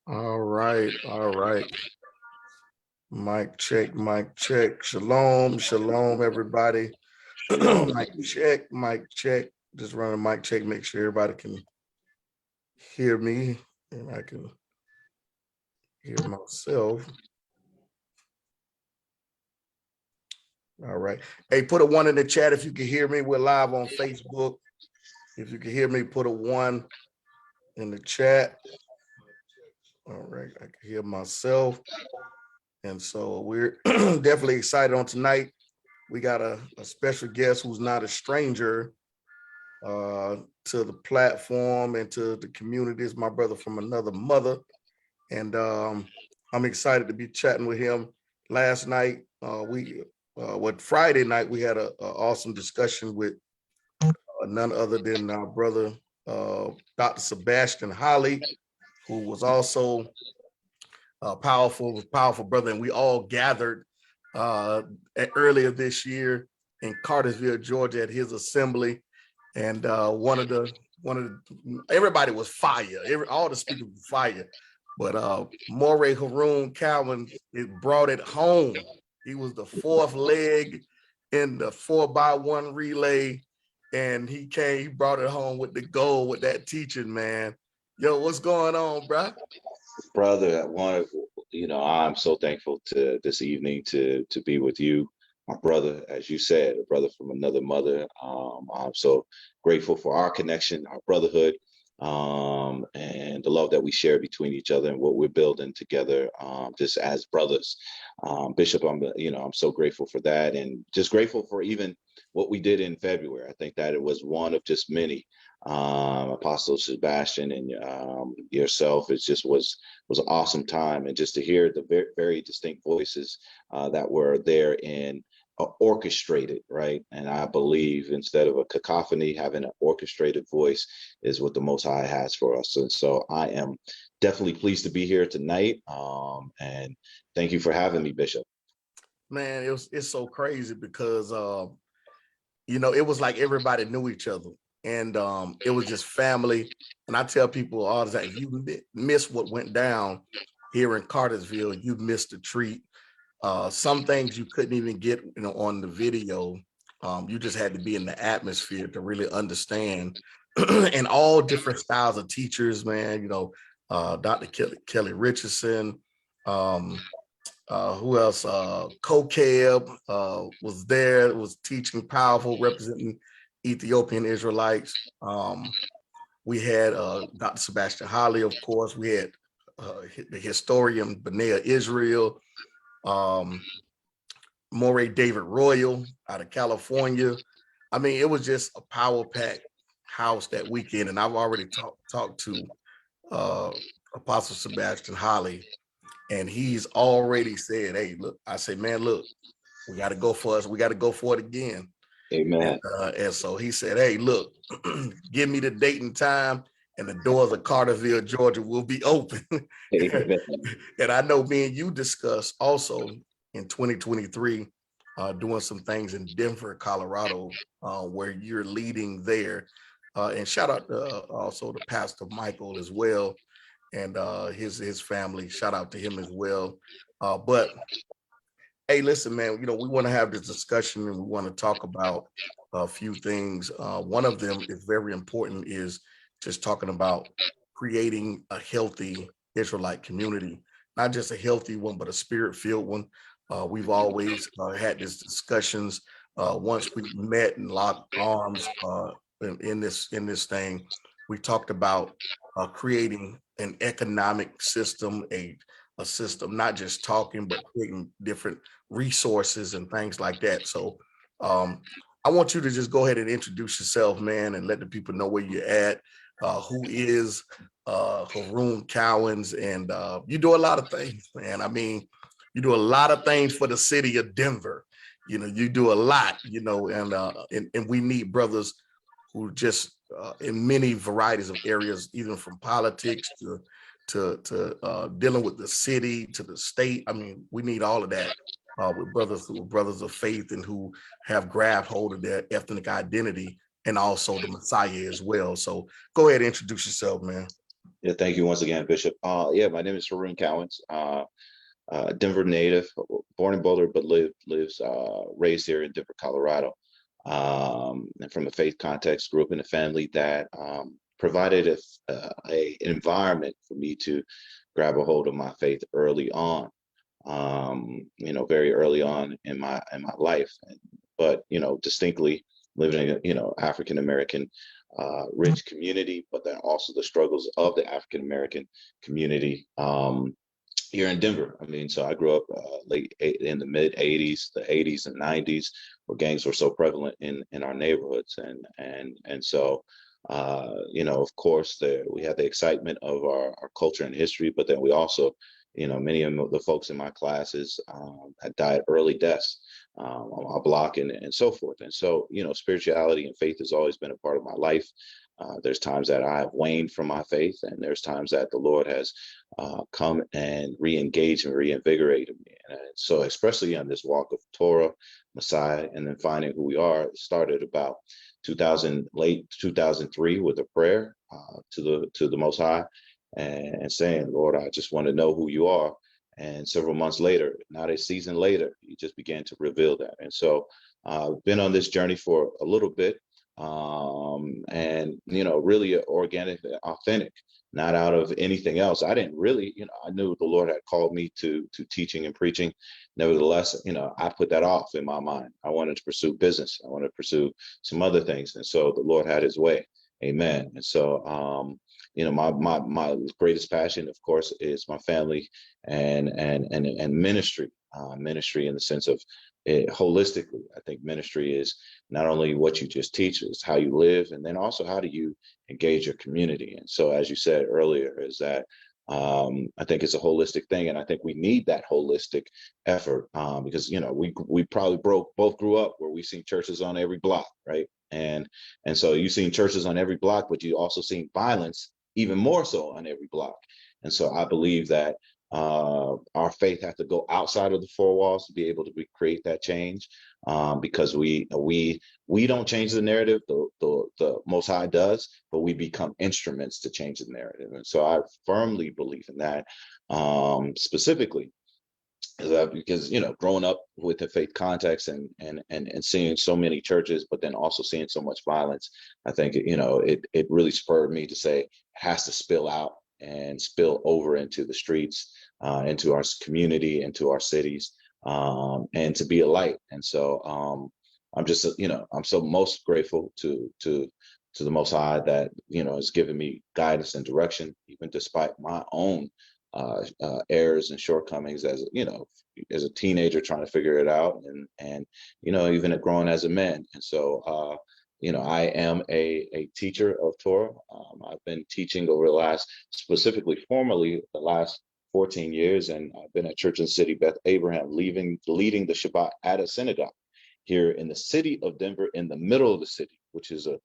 All right, all right. Mic check, mic check. Shalom, shalom, everybody. Shalom. Mic check, mic check. Just run a mic check, make sure everybody can hear me and I can hear myself. All right. Hey, put a 1 in the chat if you can hear me. We're live on Facebook. If you can hear me, put a 1 in the chat. All right, I can hear myself. And so we're definitely excited on tonight. We got a special guest who's not a stranger to the platform and to the community. Is my brother from another mother. And I'm excited to be chatting with him. Last night, Friday night, we had an awesome discussion with none other than our brother, Dr. Sebastian Holly, who was also a powerful brother. And we all gathered earlier this year in Cartersville, Georgia, at his assembly. And everybody was fire. All the speakers were fire. But Moreh Haroun Cowans, it brought it home. He was the fourth leg in the 4x1 relay, and he brought it home with the goal with that teaching, man. Yo, what's going on, bro? Brother, I'm so thankful to this evening to be with you, my brother, as you said, a brother from another mother. I'm so grateful for our connection, our brotherhood, and the love that we share between each other and what we're building together, just as brothers. Bishop, I'm so grateful for that, and just grateful for even what we did in February. I think that it was one of just many. Apostle Sebastian and yourself, it just was an awesome time, and just to hear the very, very distinct voices that were there in orchestrated, right? And I believe instead of a cacophony, having an orchestrated voice is what the Most High has for us. And so I am definitely pleased to be here tonight. And thank you for having me, Bishop. Man, it's so crazy because it was like everybody knew each other, and it was just family. And I tell people all the time, if you miss what went down here in Cartersville, you missed the treat. Some things you couldn't even get, on the video. You just had to be in the atmosphere to really understand. And all different styles of teachers, man. Dr. Kelly Richardson. Who else? Kokeb was there, was teaching powerful, representing Ethiopian Israelites. We had Dr. Sebastian Holly, of course. We had the historian Benea Israel, Moreh David Royal out of California. I mean, it was just a power-packed house that weekend, and I've already talked to Apostle Sebastian Holly, and he's already said, hey, look, I say, man, look, we got to go for us. We got to go for it again. Amen. And so he said, hey, look, give me the date and time, and the doors of Cartersville, Georgia will be open. And I know me and you discussed also in 2023, doing some things in Denver, Colorado, where you're leading there. And shout out also to Pastor Michael as well, and his family. Shout out to him as well. But hey, listen, man, we want to have this discussion, and we want to talk about a few things. One of them is very important, is just talking about creating a healthy Israelite community, not just a healthy one, but a spirit-filled one. We've always had these discussions. Once we met and locked arms in this thing, we talked about creating an economic system, a system, not just talking, but creating different resources and things like that. So I want you to just go ahead and introduce yourself, man, and let the people know where you're at. Who is Haroun Cowans? And you do a lot of things, man. I mean, you do a lot of things for the city of Denver. You do a lot, and we need brothers who just in many varieties of areas, even from politics to dealing with the city, to the state. I mean, we need all of that with brothers who are brothers of faith and who have grabbed hold of their ethnic identity and also the Messiah as well. So go ahead and introduce yourself, man. Yeah, thank you once again, Bishop. Yeah, my name is Haroun Cowans. Denver native, born in Boulder, but raised here in Denver, Colorado. And from a faith context, grew up in a family that provided a environment for me to grab a hold of my faith early on. Very early on in my life, but distinctly living in African American rich community, but then also the struggles of the African American community. Here in Denver. I mean, so I grew up in the mid '80s, the '80s and '90s, where gangs were so prevalent in our neighborhoods, and so of course, we had the excitement of our culture and history, but then we also, many of the folks in my classes had died early deaths on my block and so forth. And so, spirituality and faith has always been a part of my life. There's times that I have waned from my faith, and there's times that the Lord has come and re-engaged and reinvigorated me. And so, especially on this walk of Torah, Messiah, and then finding who we are, it started about late 2003 with a prayer to the Most High, and saying, Lord, I just want to know who you are. And several months later, not a season later, he just began to reveal that. And so I've been on this journey for a little bit, and really organic, authentic, not out of anything else. I didn't really, I knew the Lord had called me to teaching and preaching. Nevertheless, I put that off in my mind. I wanted to pursue business. I wanted to pursue some other things. And so the Lord had his way. Amen. And so my greatest passion, of course, is my family and ministry. Ministry in the sense of it, holistically. I think ministry is not only what you just teach, it's how you live, and then also how do you engage your community. And so, as you said earlier, is that I think it's a holistic thing, and I think we need that holistic effort because we probably both grew up where we seen churches on every block, right? And so you've seen churches on every block, but you also seen violence even more so on every block. And so I believe that our faith has to go outside of the four walls to be able to create that change, because we don't change the narrative, the Most High does, but we become instruments to change the narrative. And so I firmly believe in that, specifically. Because growing up with the faith context and seeing so many churches, but then also seeing so much violence, I think it really spurred me to say it has to spill out and spill over into the streets, into our community, into our cities, and to be a light. And so I'm just I'm so most grateful to the Most High that has given me guidance and direction, even despite my own errors and shortcomings as a teenager trying to figure it out, and even growing as a man. And so I am a teacher of Torah. I've been teaching over the last, specifically formally, the last 14 years, and I've been at Church in the City, Beth Abraham, leading the Shabbat at a synagogue here in the city of Denver, in the middle of the city, which is a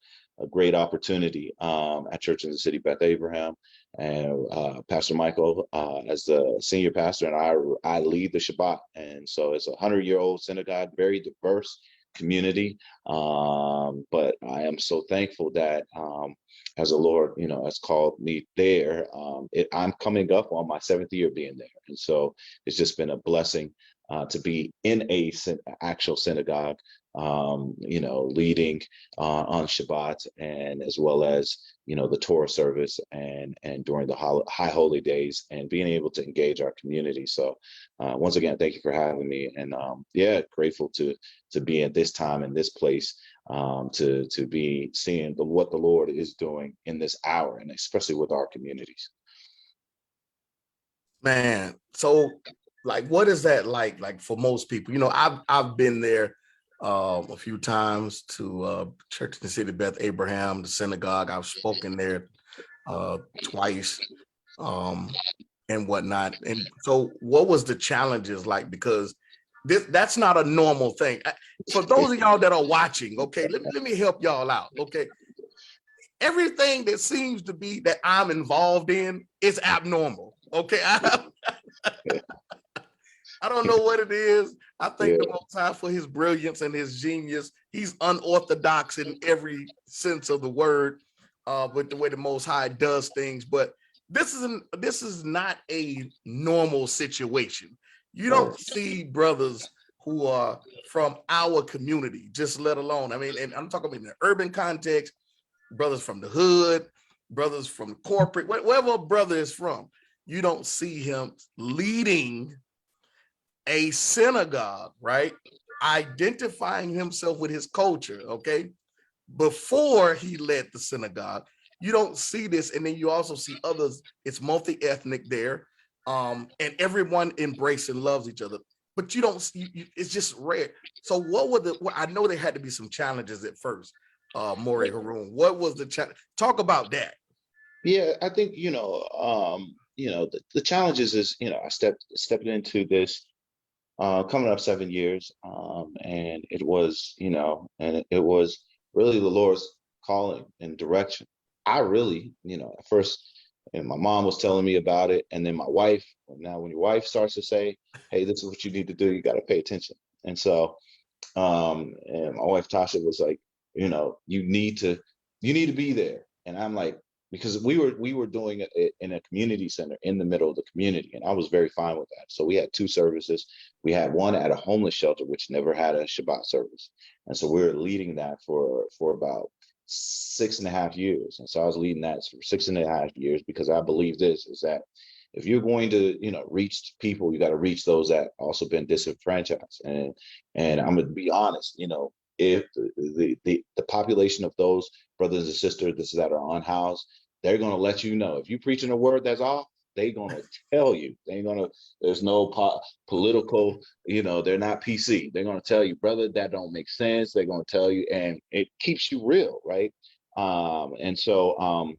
great opportunity at Church in the City, Beth Abraham, and Pastor Michael as the senior pastor, and I lead the Shabbat. And so it's a 100-year-old synagogue, very diverse community, but I am so thankful that as the Lord has called me there, I'm coming up on my 7th year being there, and so it's just been a blessing to be in a actual synagogue, leading on Shabbat, and as well as the Torah service and during the high holy days, and being able to engage our community. So once again, thank you for having me, and grateful to be at this time in this place, to be seeing what the Lord is doing in this hour, and especially with our communities. Man, so what is that like for most people? I've been there a few times to Church in the City, Beth Abraham, the synagogue. I've spoken there twice, and whatnot. And so what was the challenges like? Because that's not a normal thing. For those of y'all that are watching, okay, let me help y'all out, okay? Everything that seems to be that I'm involved in is abnormal, okay? I don't know what it is. I thank the Most High for his brilliance and his genius. He's unorthodox in every sense of the word, with the way the Most High does things. But this is not a normal situation. You don't see brothers who are from our community, just let alone, I mean, and I'm talking about in the urban context, brothers from the hood, brothers from corporate, wherever a brother is from, you don't see him leading a synagogue, right? Identifying himself with his culture, okay? Before he led the synagogue. You don't see this. And then you also see others, it's multi-ethnic there. And everyone embraces and loves each other. But you don't see, it's just rare. So what were I know there had to be some challenges at first, Moreh Haroun. What was the challenge? Talk about that. Yeah, I think, the challenges is, I stepped into this coming up 7 years. And it was, and it was really the Lord's calling and direction. I really, at first, and my mom was telling me about it. And then my wife, now when your wife starts to say, hey, this is what you need to do, you got to pay attention. And so, and my wife Tasha was like, you need to be there. And I'm like, because we were doing it in a community center in the middle of the community, and I was very fine with that. So we had two services. We had one at a homeless shelter, which never had a Shabbat service, and so we were leading that for about 6.5 years. And so I was leading that for 6.5 years because I believe this is that if you're going to reach people, you got to reach those that also been disenfranchised. And I'm gonna be honest, if the population of those brothers and sisters that are unhoused, they're going to let you know. If you're preaching a word that's off, they're going to tell you. They're going to, there's no political, they're not PC. They're going to tell you, brother, that don't make sense. They're going to tell you, and it keeps you real, right? And so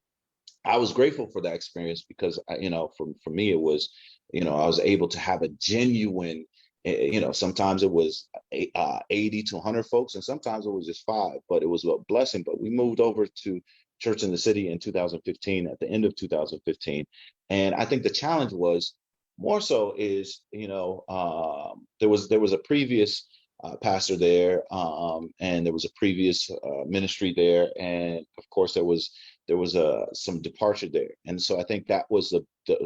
I was grateful for that experience because, for me, it was, I was able to have a genuine, sometimes it was 80 to 100 folks, and sometimes it was just 5, but it was a blessing. But we moved over to church in the city in 2015, at the end of 2015. And I think the challenge was more so is, there was a previous pastor there, and there was a previous ministry there. And of course, there was some departure there. And so I think that was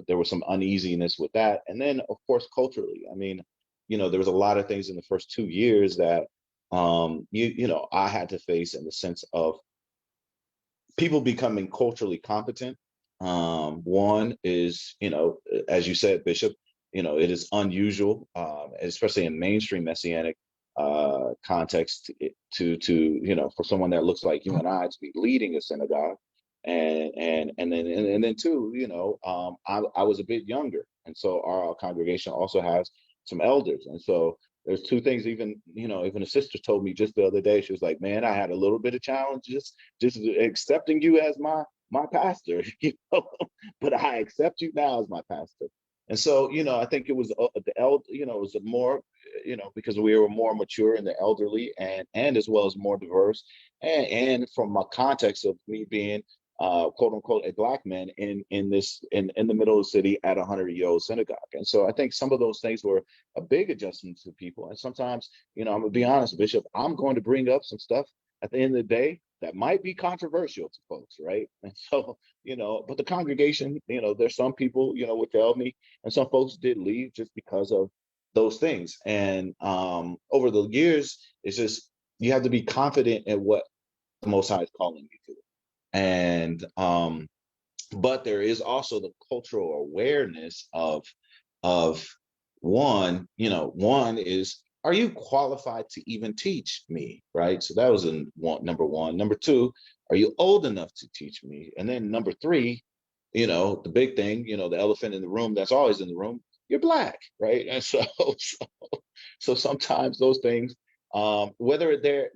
there was some uneasiness with that. And then, of course, culturally, I mean, there was a lot of things in the first 2 years that, I had to face, in the sense of people becoming culturally competent. One is, as you said, Bishop, it is unusual, especially in mainstream Messianic context, for someone that looks like you and I to be leading a synagogue. And then too, I was a bit younger, and so our congregation also has some elders. And so there's two things. Even a sister told me just the other day, she was like, man, I had a little bit of challenges just accepting you as my pastor, but I accept you now as my pastor. And so, I think it was the elder, it was a more, because we were more mature in the elderly, and as well as more diverse, and from a context of me being quote unquote a Black man in the middle of the city at a 100-year-old synagogue. And so I think some of those things were a big adjustment to people. And sometimes, I'm gonna be honest, Bishop, I'm going to bring up some stuff at the end of the day that might be controversial to folks, right? And so, but the congregation, there's some people, would tell me, and some folks did leave just because of those things. And over the years, it's just, you have to be confident in what the Most High is calling you to. And but there is also the cultural awareness of one is, are you qualified to even teach me, right? So that was number one. Number two, are you old enough to teach me? And then number three, the big thing, the elephant in the room that's always in the room, you're Black, right? And so sometimes those things, whether they're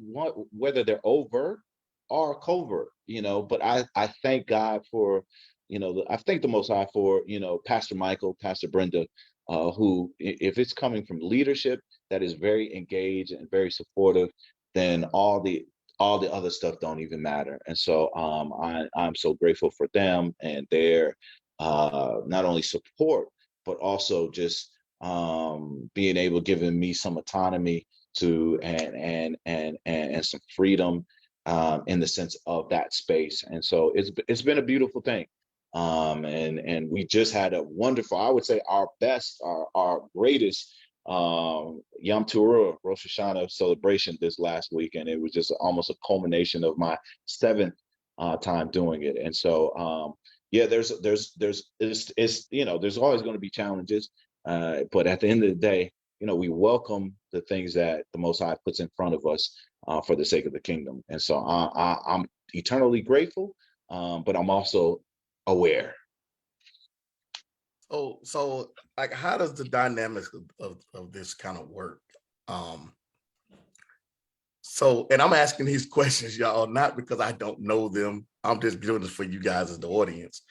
overt or covert, but I thank God for, I thank the Most High for, Pastor Michael, Pastor Brenda, who, if it's coming from leadership that is very engaged and very supportive, then all the other stuff don't even matter. And so I'm so grateful for them and their not only support, but also just being able, giving me some autonomy to and some freedom in the sense of that space. And so it's been a beautiful thing. And we just had a wonderful, I would say our best, our greatest Yom Teruah, Rosh Hashanah celebration this last weekend. It was just almost a culmination of my 7th time doing it. And so, yeah, there's there's always going to be challenges, but at the end of the day, we welcome the things that the Most High puts in front of us for the sake of the kingdom. And so I'm eternally grateful, but I'm also aware. So like, how does the dynamics of this kind of work? So, and I'm asking these questions, y'all, not because I don't know them. I'm just doing this for you guys as the audience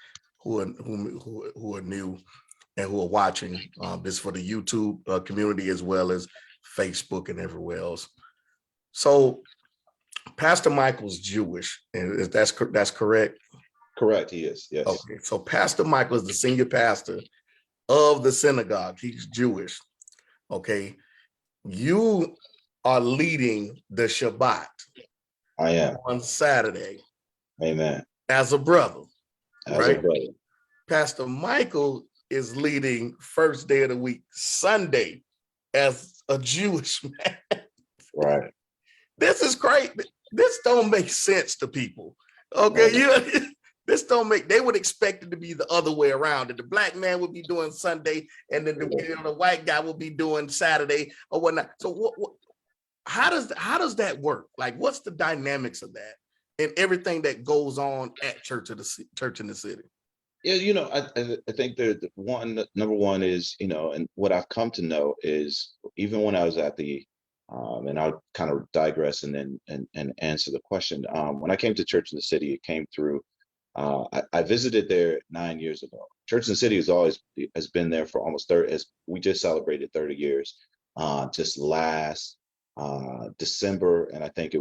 who are new and who are watching this for the YouTube community as well as Facebook and everywhere else. So, Pastor Michael's Jewish, and that's correct? Correct, he is, yes. Okay, so Pastor Michael is the senior pastor of the synagogue. He's Jewish. Okay, you are leading the Shabbat. I am. On Saturday. Amen. As a brother. As a brother. Pastor Michael is leading first day of the week, Sunday, as a Jewish man. Right. This is great. This don't make sense to people. Okay, right. This don't make, they would expect it to be the other way around. That the black man would be doing Sunday and then the white guy will be doing Saturday or whatnot. So how does that work? Like, what's the dynamics of that and everything that goes on at church in the city? Yeah, I think number one is, and what I've come to know is, even when I was at the and I'll kind of digress and then and answer the question. When I came to church in the city, it came through. I visited there 9 years ago. Church in the City has been there for almost 30. As we just celebrated 30 years, just last December, and I think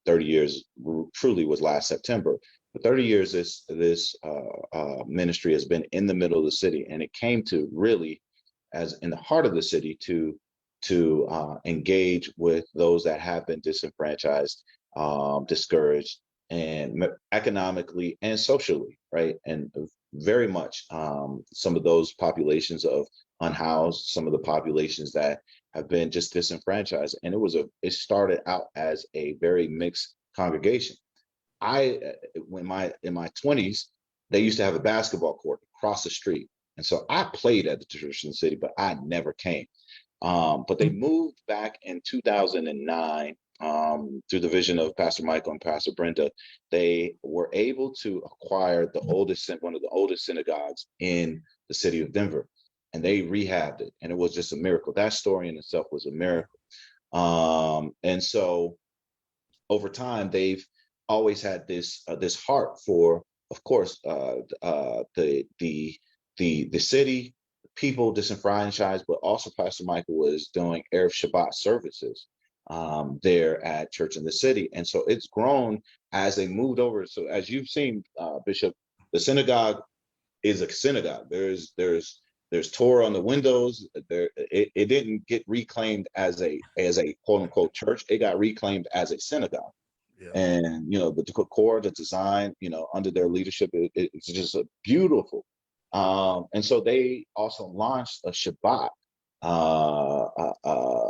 30 years truly was last September. For 30 years, this ministry has been in the middle of the city, and it came to really, as in the heart of the city, to engage with those that have been disenfranchised, discouraged, and economically and socially, right? And very much some of those populations of unhoused, some of the populations that have been just disenfranchised. And it started out as a very mixed congregation. In my 20s, they used to have a basketball court across the street. And so I played at the church in the city, but I never came. But they moved back in 2009 through the vision of Pastor Michael and Pastor Brenda. They were able to acquire one of the oldest synagogues in the city of Denver, and they rehabbed it, and it was just a miracle. That story in itself was a miracle. And so over time, they've always had this heart for, of course, the city, people disenfranchised, but also Pastor Michael was doing Erev Shabbat services there at Church in the City. And so it's grown as they moved over. So as you've seen, Bishop, the synagogue is a synagogue. There's Torah on the windows. It didn't get reclaimed as a quote unquote church. It got reclaimed as a synagogue. Yeah. And the decor, the design, under their leadership, it's just a beautiful. And so they also launched a Shabbat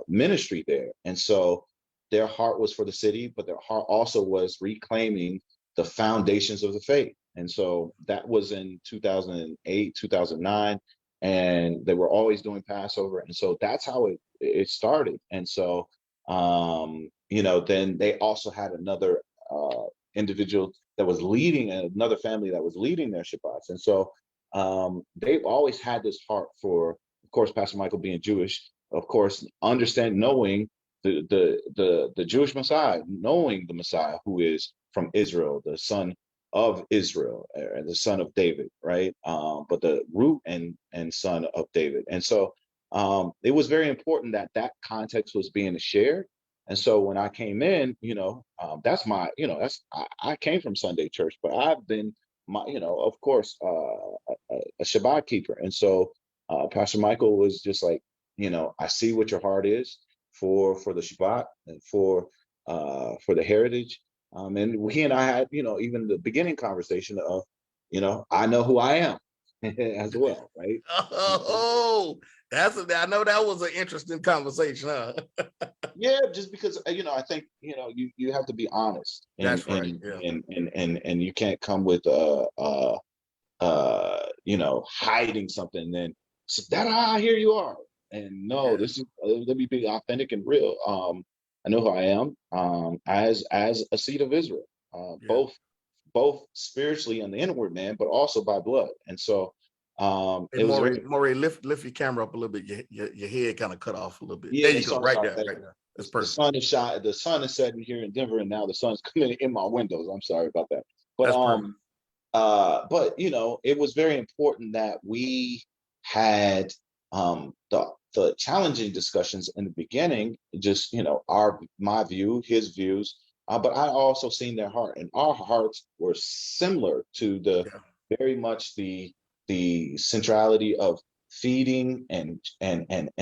ministry there. And so their heart was for the city, but their heart also was reclaiming the foundations of the faith. And so that was in 2008, 2009, and they were always doing Passover. And so that's how it started. And so, then they also had another individual that was leading, another family that was leading their Shabbats. And so they've always had this heart for, of course, Pastor Michael being Jewish, of course, knowing the Jewish Messiah, knowing the Messiah who is from Israel, the son of Israel, and the son of David, right? But the root and son of David. And so it was very important that context was being shared. And so when I came in, that's my, I came from Sunday church, but I've been, of course, a Shabbat keeper. And so Pastor Michael was just like, I see what your heart is for the Shabbat and for the heritage. And he and I had, even the beginning conversation of, I know who I am as well, right? Oh, I know that was an interesting conversation, huh? Yeah, just because I think you have to be honest, and That's right. and Yeah. and you can't come with hiding something. And then so here you are, and no, Yeah. this is let me be authentic and real. I know who I am, as a seed of Israel, Yeah. both spiritually on the inward man, but also by blood. And so Hey, it was very, Moreh, lift your camera up a little bit. Your head kind of cut off a little bit. There yeah. you So go. I'm Right sorry. there. Thank Right you. there. That's The perfect. sun is shining. The sun is setting here in Denver, and now the sun's coming in my windows. I'm sorry about that. But That's perfect. it was very important that we had the challenging discussions in the beginning, just my view, his views, but I also seen their heart, and our hearts were similar to the Yeah. very much the centrality of feeding and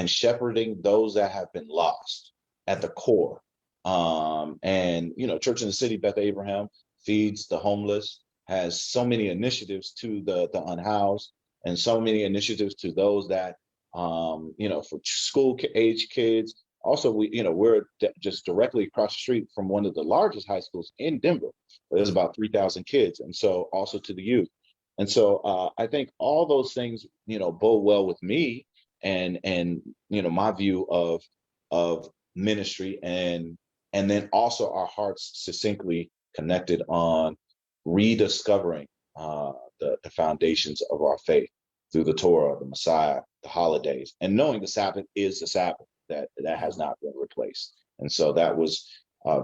shepherding those that have been lost at the core. And Church in the City, Beth Abraham, feeds the homeless, has so many initiatives to the unhoused, and so many initiatives to those that for school age kids. Also, we're just directly across the street from one of the largest high schools in Denver. There's about 3,000 kids, and so also to the youth. And so I think all those things bode well with me, and my view of ministry, and then also our hearts succinctly connected on rediscovering the foundations of our faith through the Torah, the Messiah, the holidays, and knowing the Sabbath is the Sabbath, that has not been replaced. And so that was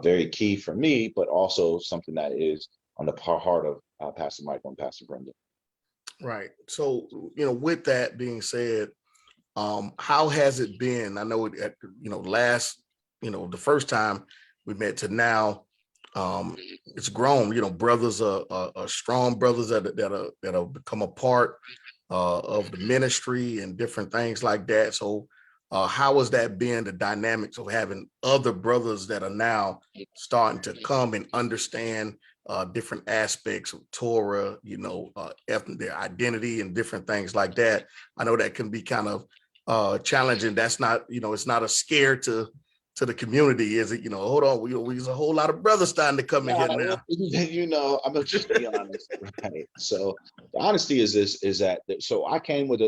very key for me, but also something that is on the heart of Pastor Michael and Pastor Brendan. Right. So, with that being said, how has it been? I know last, the first time we met to now, it's grown. Brothers are strong brothers that have become a part of the ministry and different things like that. So, how has that been? The dynamics of having other brothers that are now starting to come and understand different aspects of Torah, their identity and different things like that. I know that can be kind of challenging. That's not, it's not a scare to the community, is it? Hold on, we's a whole lot of brothers starting to come in here now. I'm gonna just be honest, right? So the honesty is this: is that so I came with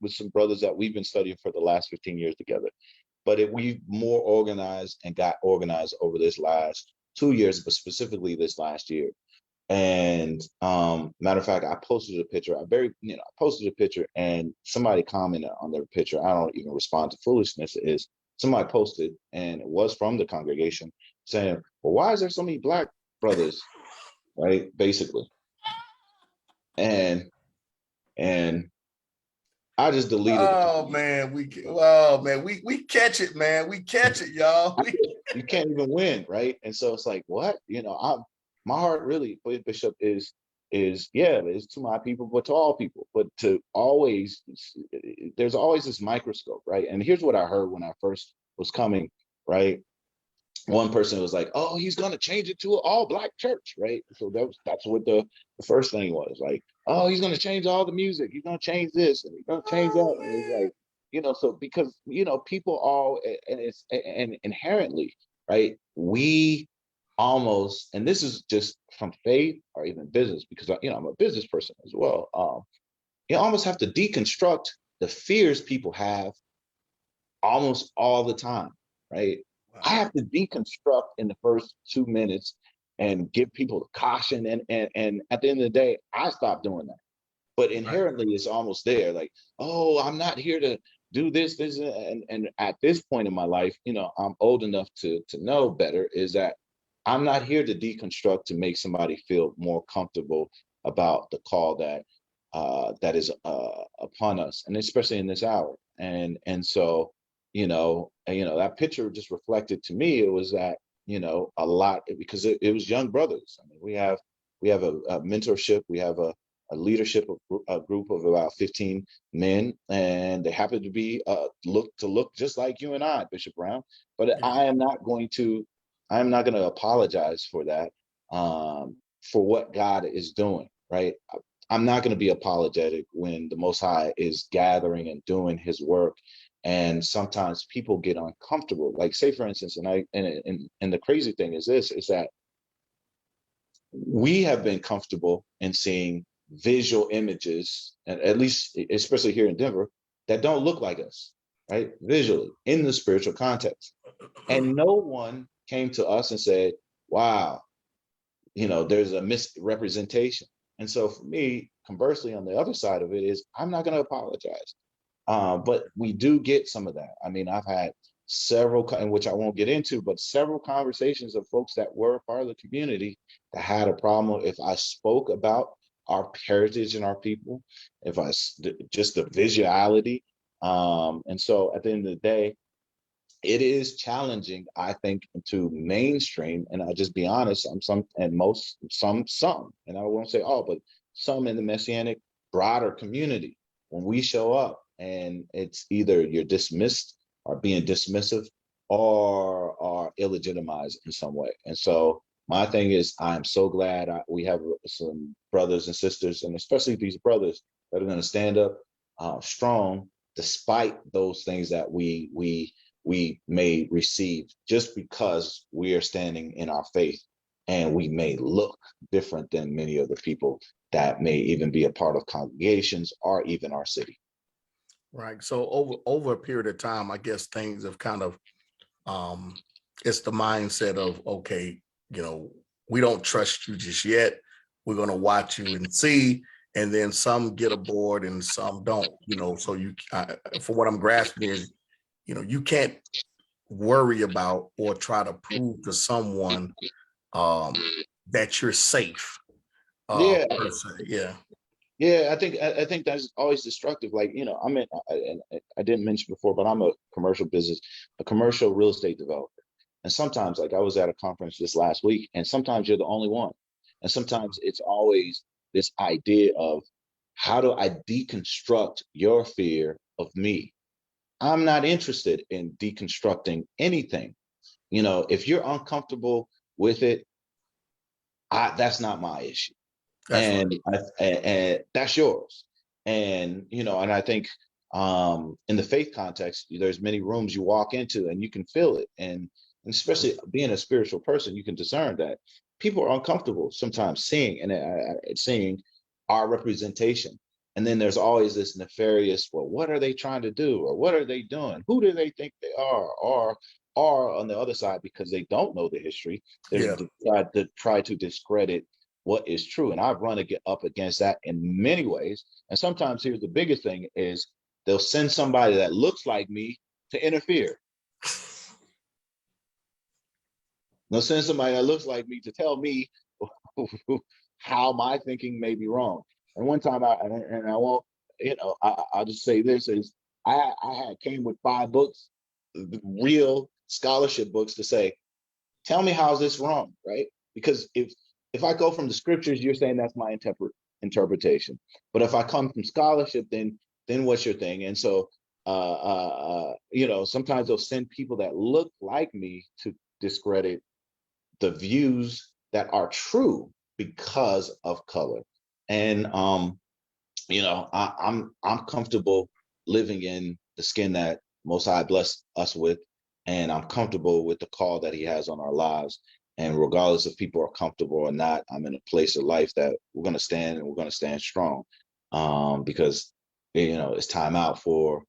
some brothers that we've been studying for the last 15 years together, but we more organized and got organized over this last 2 years, but specifically this last year. And matter of fact, I posted a picture. I posted a picture, and somebody commented on their picture. I don't even respond to foolishness. Is somebody posted, and it was from the congregation, saying, "Well, why is there so many black brothers?" Right, basically. And and I just deleted the Oh comment. man, we catch it, man. We catch it, y'all. You can't even win, right? And so it's like, what? I'm my heart really, Bishop, is yeah, it's to my people, but to all people. But to always, there's always this microscope, right? And here's what I heard when I first was coming, right? One person was like, "Oh, he's gonna change it to an all black church," right? So that's what the first thing was, like, "Oh, he's gonna change all the music. He's gonna change this and he's gonna change that." And it's like, so because people all, and it's and inherently, right? We almost, and this is just from faith or even business, because I'm a business person as well. You almost have to deconstruct the fears people have almost all the time, right? I Wow. have to deconstruct in the first 2 minutes and give people the caution, and at the end of the day, I stopped doing that. But Right. inherently, it's almost there. Like, oh, I'm not here to do this, and at this point in my life, I'm old enough to know better. Is that I'm not here to deconstruct to make somebody feel more comfortable about the call that is upon us, and especially in this hour. And so that picture just reflected to me, it was that a lot, because it was young brothers. I mean, we have a mentorship, we have a leadership of a group of about 15 men, and they happen to be look just like you and I, Bishop Brown. But Yeah. I'm not going to apologize for that, for what God is doing, right? I'm not going to be apologetic when the Most High is gathering and doing his work. And sometimes people get uncomfortable. Like, say, for instance, and the crazy thing is this, is that we have been comfortable in seeing visual images, and at least, especially here in Denver, that don't look like us, right? Visually, in the spiritual context. And no one came to us and said, wow, there's a misrepresentation. And so for me, conversely, on the other side of it is, I'm not going to apologize. But we do get some of that. I mean, I've had several, in which I won't get into, but several conversations of folks that were part of the community that had a problem if I spoke about our heritage and our people, if I just the visuality. And so at the end of the day, it is challenging, I think, to mainstream, and I'll just be honest, some, and and I won't say all, but some in the Messianic broader community, when we show up and it's either you're dismissed or being dismissive or illegitimized in some way. And so my thing is, I'm so glad we have some brothers and sisters, and especially these brothers that are going to stand up strong despite those things that we may receive, just because we are standing in our faith, and we may look different than many of the people that may even be a part of congregations or even our city. Right. So over a period of time, I guess things have kind of, it's the mindset of, okay, we don't trust you just yet. We're going to watch you and see. And then some get aboard and some don't, so for what I'm grasping is, you can't worry about or try to prove to someone that you're safe. Yeah. Per se. Yeah. Yeah, I think that's always destructive. Like, I didn't mention before, but I'm a commercial real estate developer. And sometimes, like, I was at a conference this last week, and sometimes you're the only one. And sometimes it's always this idea of, how do I deconstruct your fear of me? I'm not interested in deconstructing anything. If you're uncomfortable with it, that's not my issue. That's right. And that's yours. And I think in the faith context, there's many rooms you walk into and you can feel it. And especially being a spiritual person, you can discern that people are uncomfortable sometimes seeing our representation. And then there's always this nefarious, well, what are they trying to do? Or what are they doing? Who do they think they are? Or on the other side, because they don't know the history, they're try to discredit what is true. And I've run up against that in many ways. And sometimes, here's the biggest thing, is they'll send somebody that looks like me to interfere. They'll send somebody that looks like me to tell me how my thinking may be wrong. And one time, I won't, I'll just say this, is I had came with 5 books, real scholarship books, to say, tell me how's this wrong, right? Because if I go from the scriptures, you're saying that's my interpretation. But if I come from scholarship, then what's your thing? And so, sometimes they'll send people that look like me to discredit the views that are true because of color. And I'm comfortable living in the skin that Most High blessed us with, and I'm comfortable with the call that He has on our lives. And regardless if people are comfortable or not, I'm in a place of life that we're going to stand, and we're going to stand strong, because it's time out for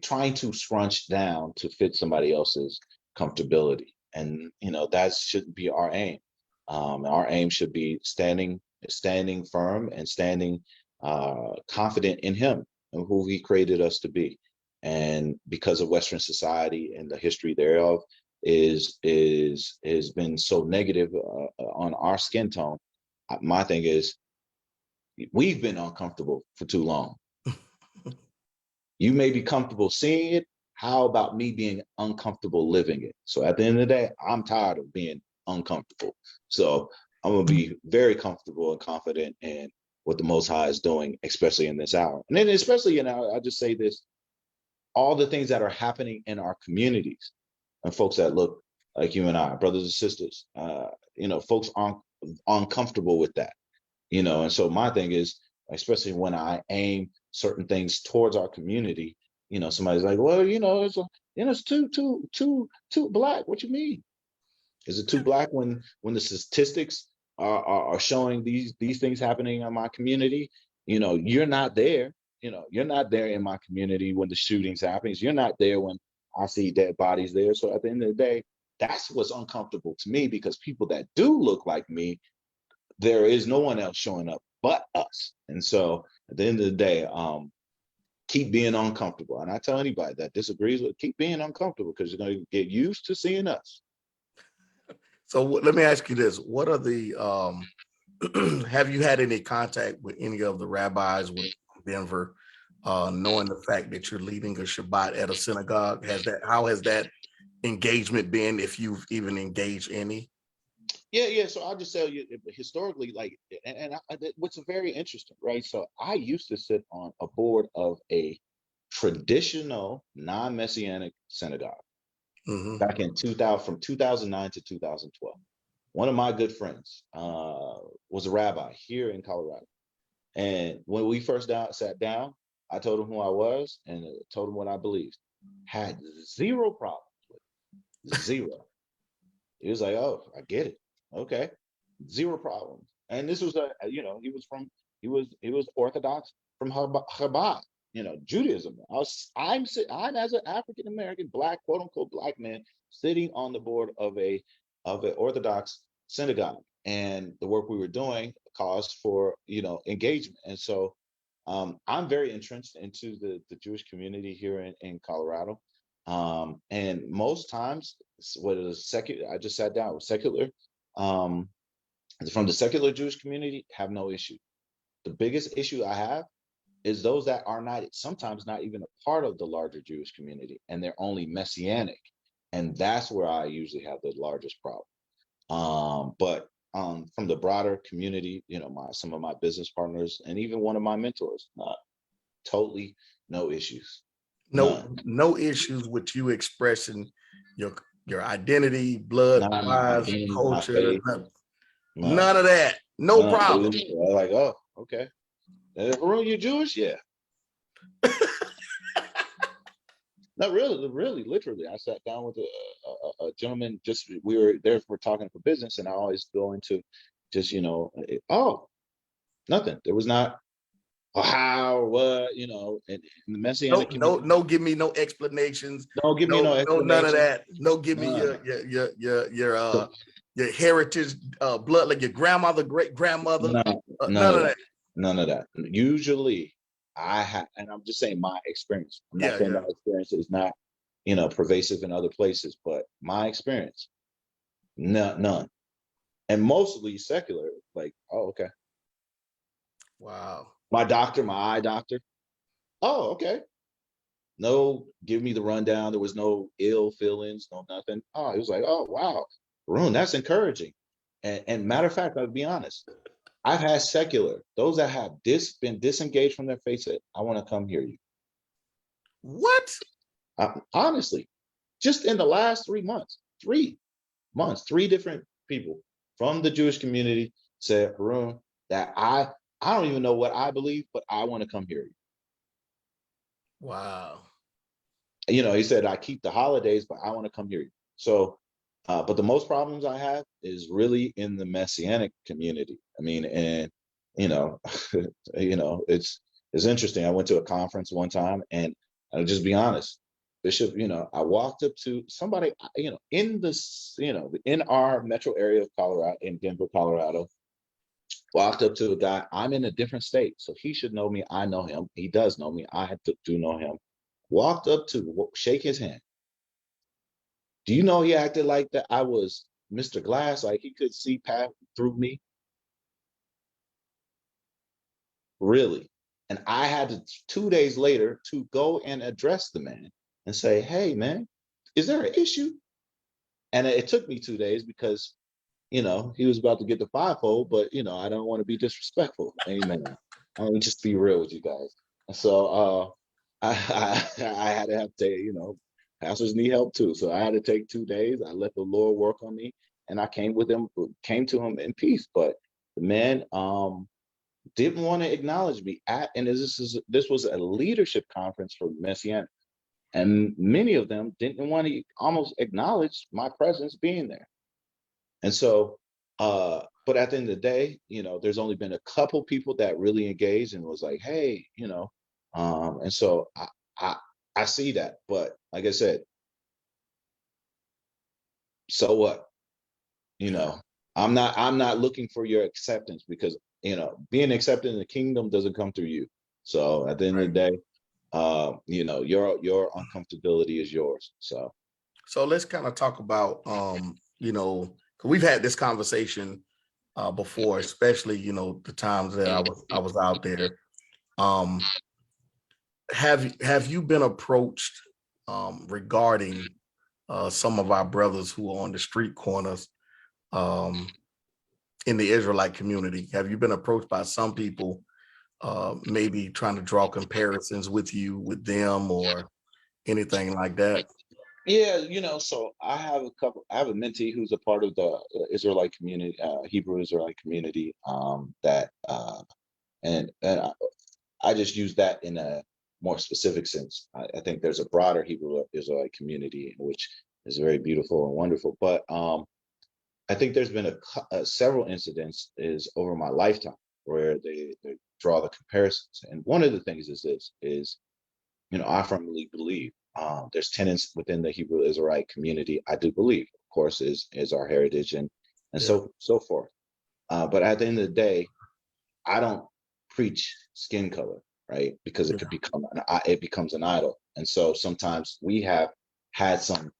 trying to scrunch down to fit somebody else's comfortability. And that shouldn't be our aim. Our aim should be standing firm and standing confident in Him and who He created us to be. And because of Western society and the history thereof has been so negative on our skin tone, my thing is, we've been uncomfortable for too long. You may be comfortable seeing it. How about me being uncomfortable living it? So at the end of the day, I'm tired of being uncomfortable. So I'm going to be very comfortable and confident in what the Most High is doing, especially in this hour. And then especially, I just say this, all the things that are happening in our communities, and folks that look like you and I, brothers and sisters. Folks aren't uncomfortable with that, and so my thing is, especially when I aim certain things towards our community, somebody's like, well, it's too black. What you mean? Is it too black when the statistics are showing these things happening in my community? You're not there. You're not there in my community when the shootings happens. You're not there when I see dead bodies there. So at the end of the day, that's what's uncomfortable to me, because people that do look like me, there is no one else showing up but us. And so at the end of the day, keep being uncomfortable. And I tell anybody that disagrees with, keep being uncomfortable, because you're going to get used to seeing us. So let me ask you this: what are the have you had any contact with any of the rabbis with Denver, knowing the fact that you're leading a Shabbat at a synagogue? How has that engagement been, if you've even engaged any? Yeah. So I'll just tell you, historically, like, what's very interesting, right? So I used to sit on a board of a traditional non-Messianic synagogue back in 2000, from 2009 to 2012. One of my good friends was a rabbi here in Colorado. And when we first sat down, I told him who I was and told him what I believed. Had zero problems with it. Zero. He was like, oh, I get it. Okay. Zero problems. And this was he was Orthodox from Chabad, Judaism. I'm as an African American, black, quote unquote black man, sitting on the board of an Orthodox synagogue, and the work we were doing caused for engagement. And so I'm very entrenched into the Jewish community here in Colorado. And most times, what is secular, I just sat down with secular, from the secular Jewish community, have no issue. The biggest issue I have is those that are not, sometimes not even a part of the larger Jewish community, and they're only Messianic. And that's where I usually have the largest problem. But from the broader community, some of my business partners, and even one of my mentors, totally no issues. No issues with you expressing your identity, blood, wise, culture, none of that. No problem. Like, oh, okay. Haroun, you Jewish? Yeah. No, really, literally. I sat down with a gentleman. We were there for talking for business, and I always go into just nothing. There was not how, what, in the Messianic community. No, give me no explanations. Don't give me no explanation. None of that. No, give me your heritage, blood, like your grandmother, great grandmother. None of that. Usually, I have, and I'm just saying my experience. I'm not saying my experience is not, pervasive in other places, but my experience, none, and mostly secular. Like, oh, okay. Wow. My eye doctor. Oh, okay. No, give me the rundown. There was no ill feelings, no nothing. Oh, it was like, oh, wow, Haroun, that's encouraging. And matter of fact, I'll be honest. I've had secular, those that have been disengaged from their faith, said, I want to come hear you. What? Honestly, just in the last 3 months, 3 different people from the Jewish community said, Haroun, that I don't even know what I believe, but I want to come hear you. Wow. He said, I keep the holidays, but I want to come hear you. So, but the most problems I have is really in the Messianic community. I mean, and it's interesting. I went to a conference one time, and I'll just be honest, Bishop. I walked up to somebody, in our metro area of Colorado, in Denver, Colorado. Walked up to a guy. I'm in a different state, so he should know me. I know him. He does know me. I do know him. Walked up to shake his hand. Do you know he acted like that I was Mr. Glass, like he could see past through me? Really? And I had to 2 days later to go and address the man and say, hey, man, is there an issue? And it took me 2 days because, he was about to get the fivefold, but, I don't want to be disrespectful. Amen. I mean, just be real with you guys. So I had to have to, pastors need help too. So I had to take 2 days. I let the Lord work on me, and I came to him in peace. But the man didn't want to acknowledge me and this was a leadership conference for Messianic. And many of them didn't want to almost acknowledge my presence being there. And so, but at the end of the day, there's only been a couple people that really engaged and was like, hey, and so I see that. But like I said, so what? I'm not looking for your acceptance, because, being accepted in the kingdom doesn't come through you. So at the end of the day, your uncomfortability is yours. So let's kind of talk about, 'cause we've had this conversation before, especially, the times that I was out there. Have you been approached regarding some of our brothers who are on the street corners in the Israelite community? Have you been approached by some people maybe trying to draw comparisons with them, or anything like that? yeah, so I have a mentee who's a part of the Israelite community, Hebrew Israelite community, that and I just use that in a more specific sense. I think there's a broader Hebrew Israelite community, which is very beautiful and wonderful. But I think there's been several incidents is over my lifetime where they draw the comparisons. And one of the things is I firmly believe there's tenets within the Hebrew Israelite community. I do believe, of course, is our heritage and Yeah. so forth. But at the end of the day, I don't preach skin color, right? Because it becomes an idol. And so sometimes we have had some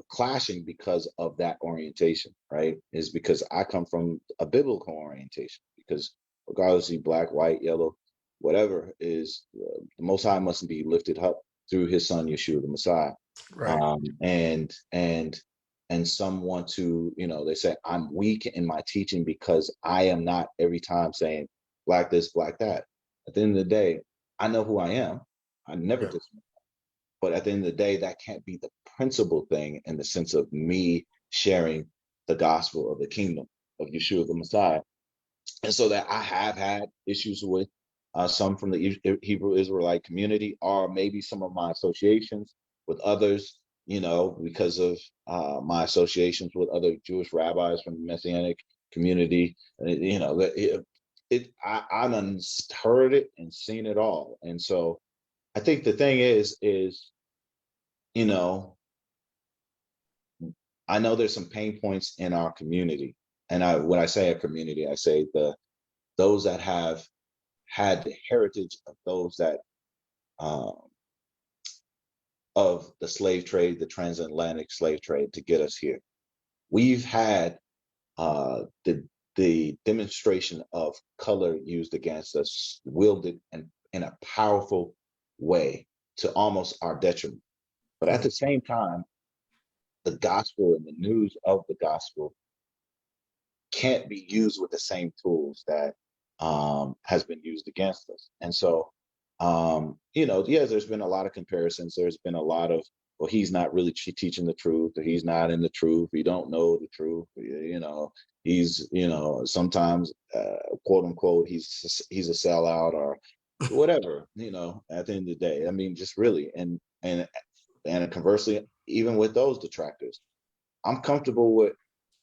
clashing because of that orientation, right? Is because I come from a biblical orientation, because regardless of black, white, yellow, whatever, is the Most High must be lifted up through his son Yeshua the Messiah. Right. And some want to, they say I'm weak in my teaching because I am not every time saying black this, black that. At the end of the day, I know who I am. I never Yeah. dismiss. But at the end of the day, that can't be the principal thing in the sense of me sharing the gospel of the kingdom of Yeshua the Messiah. And so that I have had issues with some from the Hebrew Israelite community, or maybe some of my associations with others, because of my associations with other Jewish rabbis from the Messianic community. I heard it and seen it all. And so I think the thing is, you know, I know there's some pain points in our community. And when I say a community, I say those that have had the heritage of those that um, of the slave trade, the transatlantic slave trade, to get us here. We've had the demonstration of color used against us, wielded in a powerful way to almost our detriment. But at the same time, the gospel and the news of the gospel can't be used with the same tools that has been used against us. And so, yes, there's been a lot of comparisons. There's been a lot of, well, he's not really teaching the truth, or he's not in the truth. He don't know the truth. He's, sometimes, quote unquote, he's a sellout or whatever. At the end of the day, I mean, just really, and conversely, even with those detractors, I'm comfortable with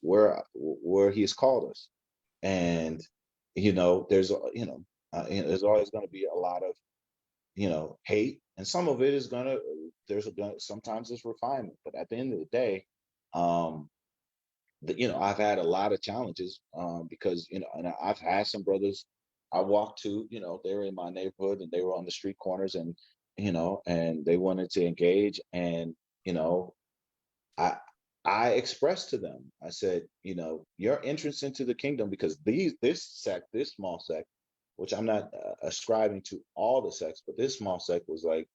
where he's called us. And there's always going to be a lot of hate, and some of it is going to sometimes it's refinement. But at the end of the day, I've had a lot of challenges because and I've had some brothers I walked to, they were in my neighborhood and they were on the street corners, and and they wanted to engage. And I I expressed to them, I said, your entrance into the kingdom, because this small sect, which I'm not ascribing to all the sects, but this small sect was like,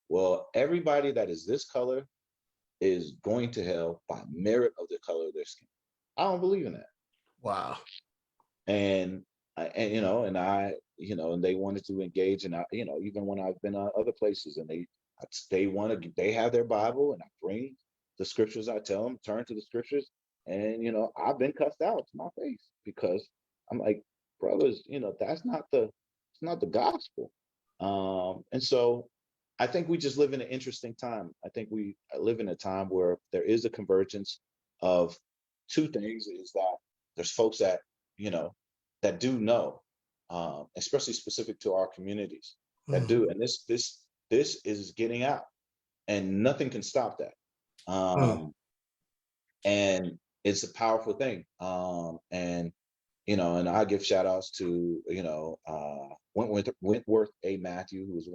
well, everybody that is this color is going to hell by merit of the color of their skin. I don't believe in that. Wow. And and they wanted to engage, and even when I've been other places, and they have their Bible, and I bring the scriptures. I tell them turn to the scriptures, and I've been cussed out to my face because I'm like, brothers, it's not the gospel. And so I think we just live in an interesting time. I think we live in a time where there is a convergence of two things: is that there's folks that that do know, especially specific to our communities, that do, and this is getting out, and nothing can stop that. And it's a powerful thing. And I give shout outs to Wentworth A. Matthew, who was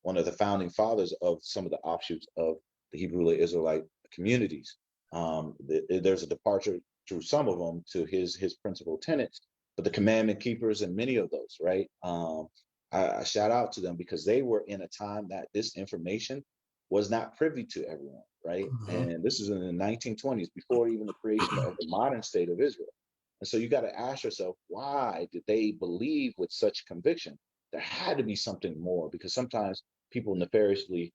one of the founding fathers of some of the offshoots of the Hebrew Israelite communities. There's a departure through some of them to his principal tenets, but the commandment keepers and many of those, right? I shout out to them because they were in a time that this information was not privy to everyone, right? And this is in the 1920s, before even the creation of the modern state of Israel. And so you got to ask yourself, why did they believe with such conviction? There had to be something more, because sometimes people nefariously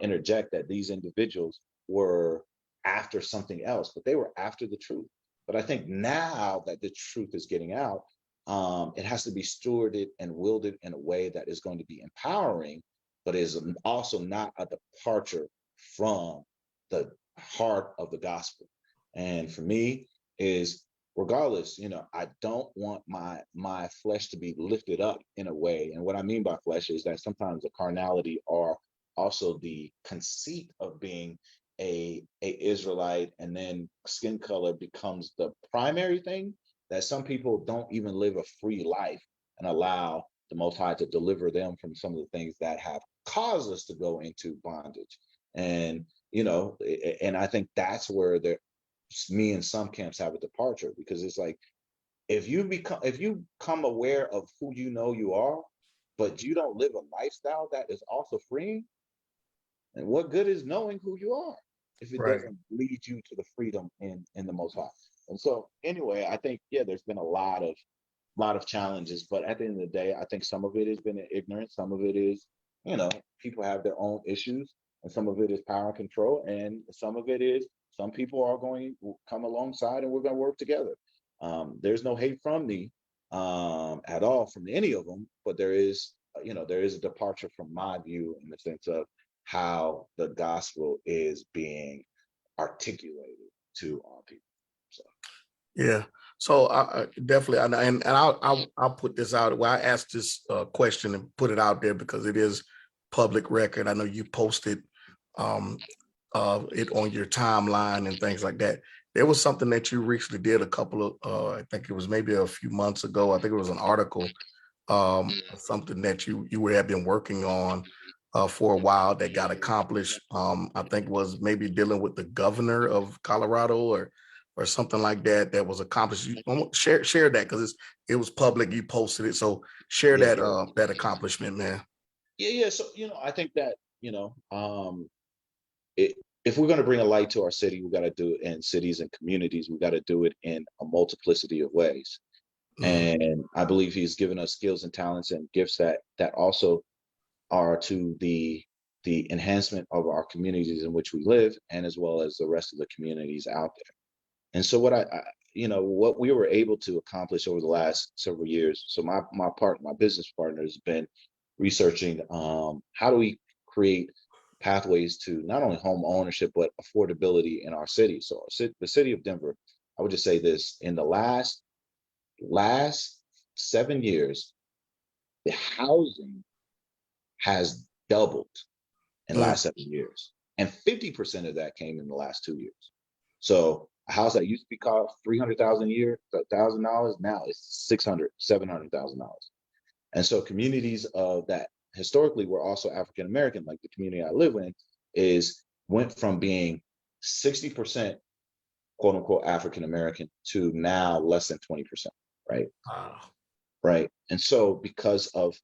interject that these individuals were after something else, but they were after the truth. But I think now that the truth is getting out, it has to be stewarded and wielded in a way that is going to be empowering, but is also not a departure from the heart of the gospel. And for me, is regardless, I don't want my flesh to be lifted up in a way. And what I mean by flesh is that sometimes the carnality, or also the conceit of being a Israelite, and then skin color becomes the primary thing, that some people don't even live a free life and allow the Most High to deliver them from some of the things that have caused us to go into bondage. And and I think that's where me and some camps have a departure, because it's like, if you become aware of who you are, but you don't live a lifestyle that is also freeing, and what good is knowing who you are if it doesn't lead you to the freedom in the Most High? And so anyway, I think there's been a lot of challenges, but at the end of the day, I think some of it has been ignorance, some of it is people have their own issues, and some of it is power and control, and some of it is some people are going to come alongside, and we're going to work together. There's no hate from me at all from any of them, but there is a departure from my view in the sense of how the gospel is being articulated to our people. So yeah, so I definitely, and I'll put this out. Well, I asked this question and put it out there because it is public record. I know you posted it on your timeline and things like that. There was something that you recently did a couple of, I think it was maybe a few months ago. I think it was an article, something that you have been working on for a while that got accomplished. I think it was maybe dealing with the governor of Colorado or something like that was accomplished. You share that, because it was public. You posted it, so share that accomplishment, man. Yeah. So I think that if we're going to bring a light to our city, we got to do it in cities and communities. We got to do it in a multiplicity of ways. And I believe he's given us skills and talents and gifts that also are to the enhancement of our communities in which we live, and as well as the rest of the communities out there. And so what what we were able to accomplish over the last several years. So my business partner has been researching how do we create pathways to not only home ownership but affordability in our city. So the city of Denver, I would just say this: in the last 7 years, the housing has doubled in the last 7 years, and 50% of that came in the last 2 years. So a house that used to be cost $300,000 a year, $1,000, now it's $600,000, $700,000. And so communities of that historically were also African American, like the community I live in, went from being 60% quote unquote African American to now less than 20%, right? Wow. Right. And so because of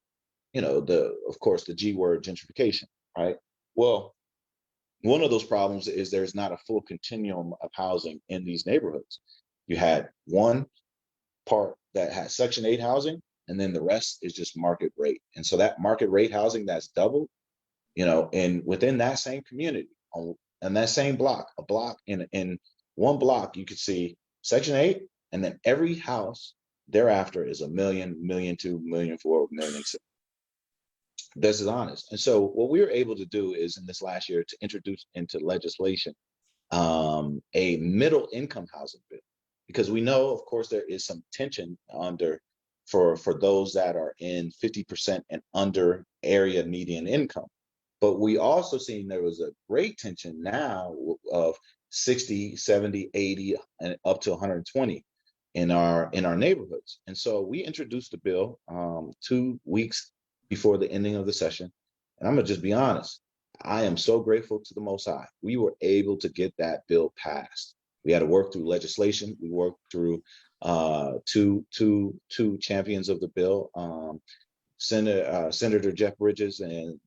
of course the G word, gentrification, right? Well, one of those problems is there's not a full continuum of housing in these neighborhoods. You had one part that had Section 8 housing, and then the rest is just market rate. And so that market rate housing that's doubled, and within that same community, on that same block, a block in one block, you could see Section 8, and then every house thereafter is $1 million, $1.2 million, $1.4 million, $1.6 million. This is honest. And so what we were able to do is in this last year to introduce into legislation a middle income housing bill, because we know, of course, there is some tension for those that are in 50% and under area median income. But we also seen there was a great tension now of 60, 70, 80, and up to 120 in our neighborhoods. And so we introduced the bill 2 weeks before the ending of the session. And I'm gonna just be honest, I am so grateful to the Most High. We were able to get that bill passed. We had to work through legislation. We worked through two champions of the bill, Senator Jeff Bridges and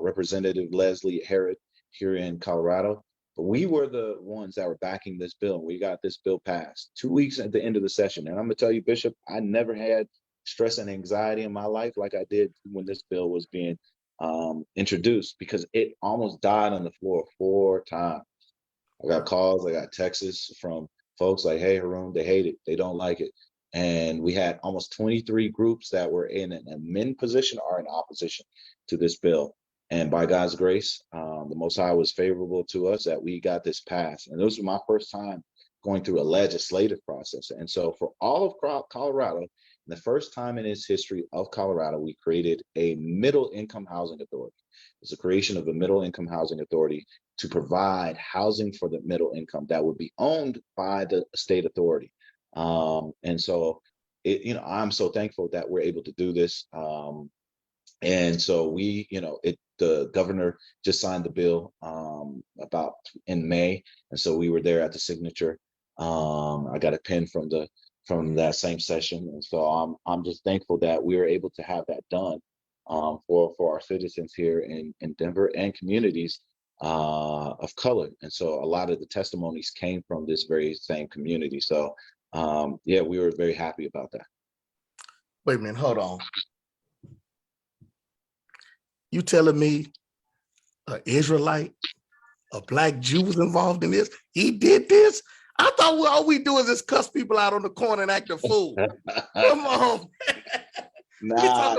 Representative Leslie Herod here in Colorado. But we were the ones that were backing this bill. We got this bill passed 2 weeks at the end of the session. And I'm gonna tell you, Bishop, I never had stress and anxiety in my life like I did when this bill was being introduced, because it almost died on the floor 4 times. I got calls, I got texts from folks like, hey, Haroun, they hate it, they don't like it. And we had almost 23 groups that were in an amend position or in opposition to this bill. And by God's grace, the Most High was favorable to us that we got this passed. And this was my first time going through a legislative process. And so for all of Colorado, the first time in its history of Colorado, we created a middle income housing authority. It's the creation of a middle income housing authority to provide housing for the middle income that would be owned by the state authority. And so, I'm so thankful that we're able to do this. And so the governor just signed the bill about in May. And so we were there at the signature. I got a pen from that same session. And so I'm just thankful that we were able to have that done for our citizens here in Denver and communities of color. And so a lot of the testimonies came from this very same community. So we were very happy about that. Wait a minute, hold on. You telling me an Israelite, a Black Jew was involved in this? He did this? I thought all we do is just cuss people out on the corner and act a fool. Come on. Nah,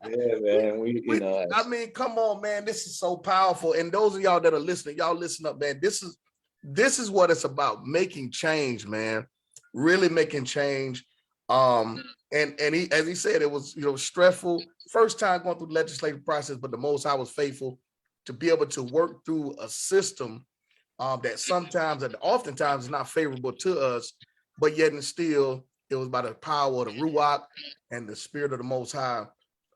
yeah, man. I mean, come on, man. This is so powerful. And those of y'all that are listening, y'all listen up, man. This is what it's about, making change, man. Really making change. And as he said, it was stressful. First time going through the legislative process, but the Most High was faithful to be able to work through a system that sometimes and oftentimes is not favorable to us, but yet and still it was by the power of the Ruach and the Spirit of the Most High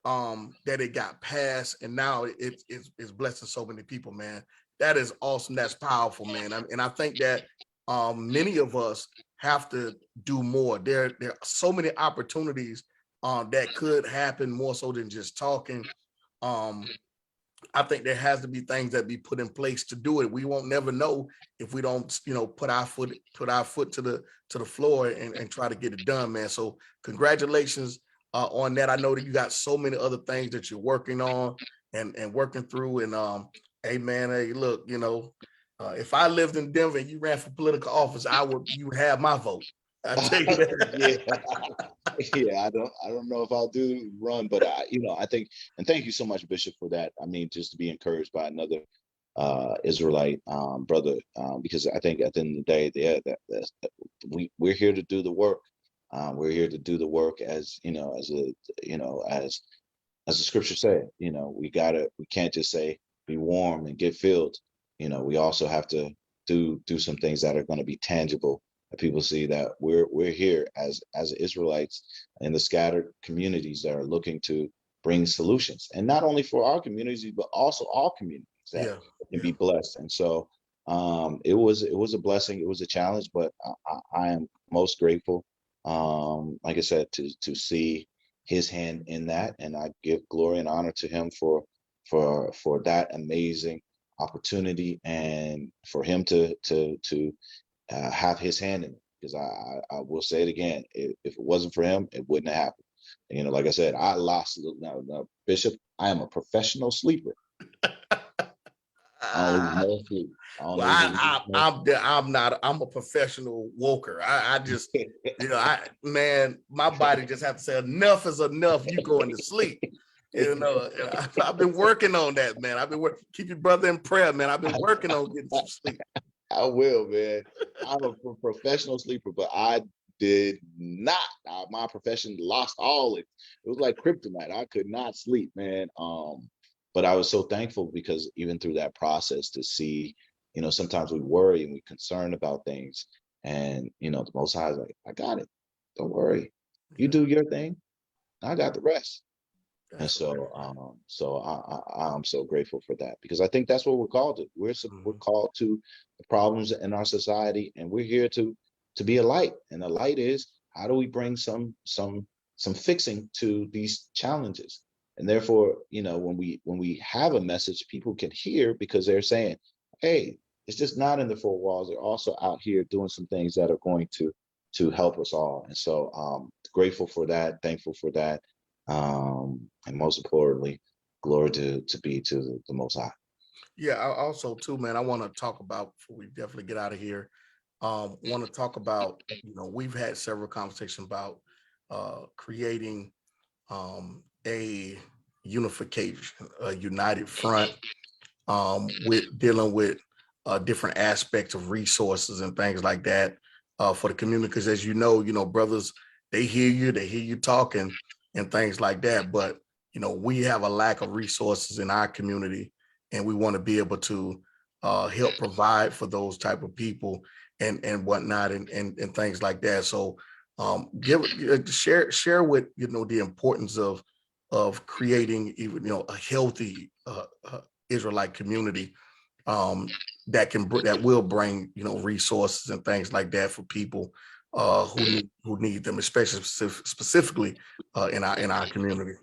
that it got passed, and now it's blessing so many people, man. That is awesome. That's powerful, man. And I think that many of us have to do more. There are so many opportunities that could happen more so than just talking. I think there has to be things that be put in place to do it. We won't never know if we don't, put our foot to the floor and try to get it done, man. So congratulations on that. I know that you got so many other things that you're working on and working through. And hey, man, hey, look, if I lived in Denver and you ran for political office, you would have my vote. I tell you that. I don't know if I'll do run, but I think, and thank you so much, Bishop, for that. I mean, just to be encouraged by another Israelite brother, because I think at the end of the day, we're here to do the work. We're here to do the work as the scripture said. We can't just say be warm and get filled. We also have to do some things that are going to be tangible. People see that we're here as Israelites in the scattered communities that are looking to bring solutions, and not only for our communities, but also all communities that can be blessed. And so it was a blessing. It was a challenge, but I am most grateful, like I said, to see his hand in that, and I give glory and honor to him for that amazing opportunity, and for him to have his hand in it, because I will say it again, if it wasn't for him, it wouldn't have happened. like I said, I lost now, Bishop. I am a professional sleeper. I don't lose no sleep. Well, I'm not. I'm a professional woker. I just, man, my body just have to say enough is enough. You going to sleep. I've been working on that, man. I've been keep your brother in prayer, man. I've been working on getting some sleep. I will, man. I'm a professional sleeper, but I did not. My profession lost all it. It was like kryptonite. I could not sleep, man. But I was so thankful because even through that process to see, sometimes we worry and we concerned about things, and the Most High is like, I got it. Don't worry. You do your thing. I got the rest. And so, I'm so grateful for that, because I think that's what we're called to. We're called to the problems in our society, and we're here to be a light. And the light is, how do we bring some fixing to these challenges? And therefore, when we have a message, people can hear, because they're saying, hey, it's just not in the four walls. They're also out here doing some things that are going to help us all. And so, grateful for that, thankful for that. And most importantly, glory to be to the Most High. Yeah, I also too, man, I want to talk about, before we definitely get out of here, want to talk about, we've had several conversations about creating a unification, a united front, with dealing with different aspects of resources and things like that for the community. Because as you know, brothers, they hear you talking and things like that. But, we have a lack of resources in our community, and we want to be able to help provide for those type of people and whatnot and things like that. So share with, the importance of creating even, a healthy Israelite community that will bring, resources and things like that for people who need them, especially specifically in our community.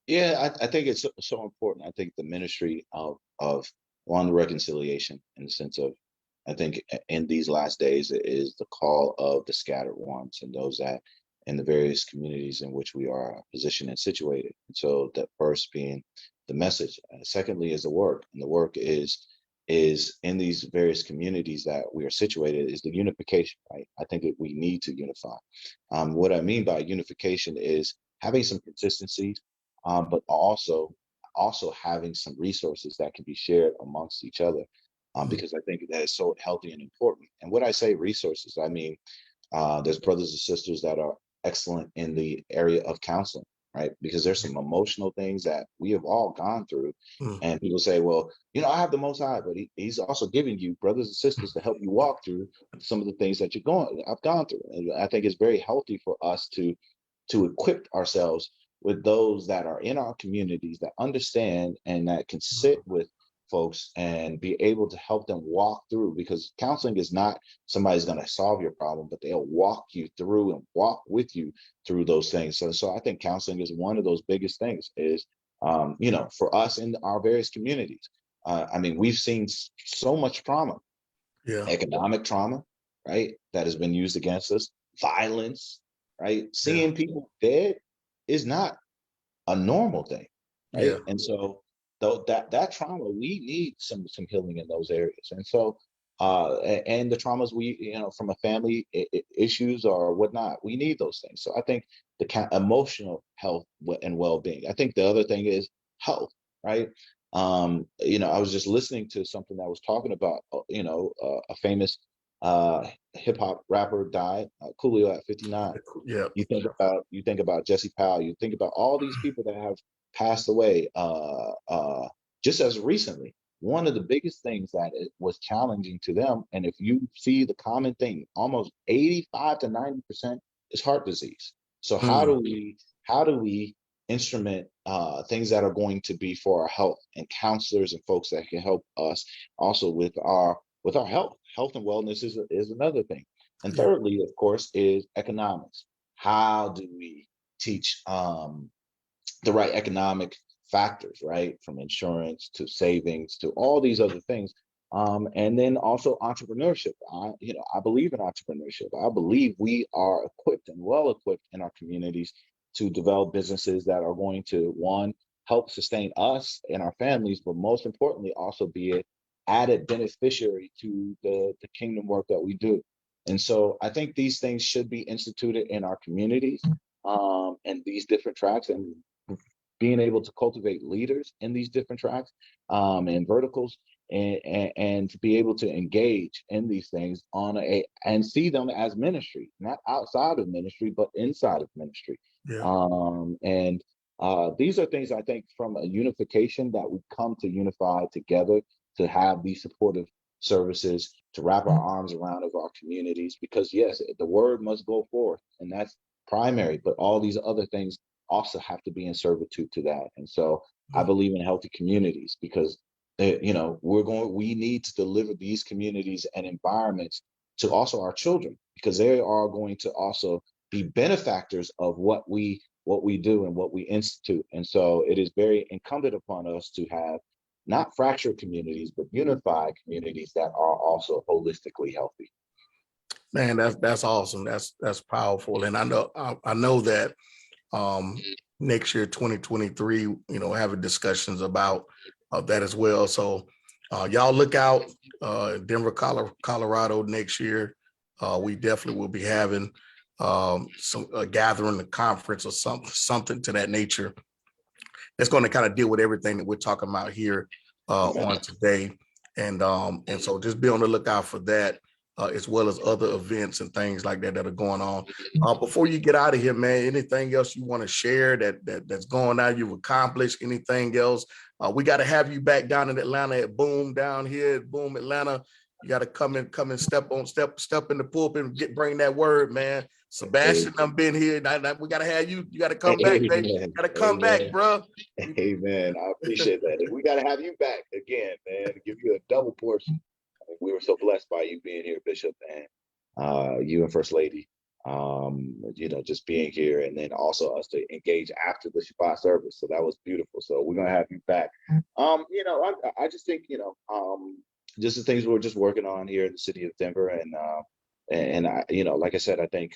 Yeah, I think it's so important. I think the ministry of one, reconciliation, in the sense of, I think in these last days, it is the call of the scattered ones and those that in the various communities in which we are positioned and situated. And so that first being the message. Secondly is the work, and the work is in these various communities that we are situated is the unification, right? I think that we need to unify. What I mean by unification is having some consistency, but also having some resources that can be shared amongst each other, because I think that is so healthy and important. And when I say resources, I mean there's brothers and sisters that are excellent in the area of counseling, right? Because there's some emotional things that we have all gone through, and people say, well, I have the Most High, but he's also giving you brothers and sisters to help you walk through some of the things that I've gone through. And I think it's very healthy for us to equip ourselves with those that are in our communities that understand and that can sit with folks and be able to help them walk through, because counseling is not somebody's going to solve your problem, but they'll walk you through and walk with you through those things. So I think counseling is one of those biggest things is, for us in our various communities. I mean, we've seen so much trauma, economic trauma, right? That has been used against us, violence, right? Seeing people dead is not a normal thing, right? And so though that trauma, we need some healing in those areas. And so and the traumas we, from a family issues or whatnot, we need those things. So I think the emotional health and well-being. I think the other thing is health, right? I was just listening to something that was talking about, a famous hip hop rapper died, Coolio, at 59. Yeah. You think about Jesse Powell. You think about all these people that have passed away just as recently. One of the biggest things that it was challenging to them, and if you see the common thing, almost 85 to 90% is heart disease. So how do we instrument things that are going to be for our health, and counselors and folks that can help us also with our health. Health and wellness is another thing. And thirdly, of course, is economics. How do we teach the right economic factors, right? From insurance to savings to all these other things. And then also entrepreneurship. I believe in entrepreneurship. I believe we are equipped and well equipped in our communities to develop businesses that are going to, one, help sustain us and our families, but most importantly, also be an added beneficiary to the kingdom work that we do. And so I think these things should be instituted in our communities, and these different tracks, and being able to cultivate leaders in these different tracks and verticals, and to be able to engage in these things and see them as ministry, not outside of ministry, but inside of ministry. Yeah. And these are things, I think, from a unification, that we come to unify together to have these supportive services, to wrap our arms around of our communities, because yes, the word must go forth, and that's primary, but all these other things also have to be in servitude to that. And so I believe in healthy communities, because we need to deliver these communities and environments to also our children, because they are going to also be benefactors of what we do and what we institute. And so it is very incumbent upon us to have not fractured communities, but unified communities that are also holistically healthy. Man, that's awesome. That's powerful. And I know that next year, 2023, having discussions about that as well. So y'all look out, Denver, Colorado next year. We definitely will be having some gathering, a conference or something to that nature. That's going to kind of deal with everything that we're talking about here on today. And so just be on the lookout for that, as well as other events and things like that are going on. Before you get out of here, man, anything else you want to share that's going on, you've accomplished, anything else? We got to have you back down in Atlanta at Boom, down here at Boom Atlanta. You got to come and step in the pulpit and bring that word, man. Sebastian, I've been here. We got to have you. You got to come back, baby. You got to come back, bro. Amen. I appreciate that. We got to have you back again, man. Give you a double portion. We were so blessed by you being here, Bishop, and you and First Lady. Just being here, and then also us to engage after the Shabbat service. So that was beautiful. So we're gonna have you back. I just think just the things we're just working on here in the city of Denver, and I, like I said, I think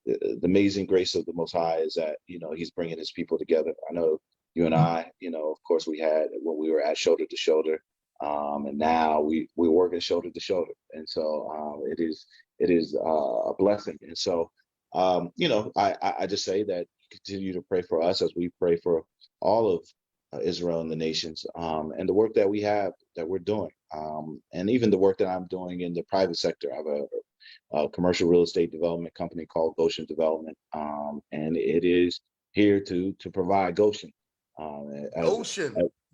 the amazing grace of the Most High is that He's bringing His people together. I know you and I, of course, we had when we were at shoulder to shoulder, and now we're working shoulder to shoulder, and so it is a blessing. And so I just say that continue to pray for us as we pray for all of Israel and the nations, and the work that we're doing, and even the work that I'm doing in the private sector. I have a commercial real estate development company called Goshen Development, and it is here to provide Goshen.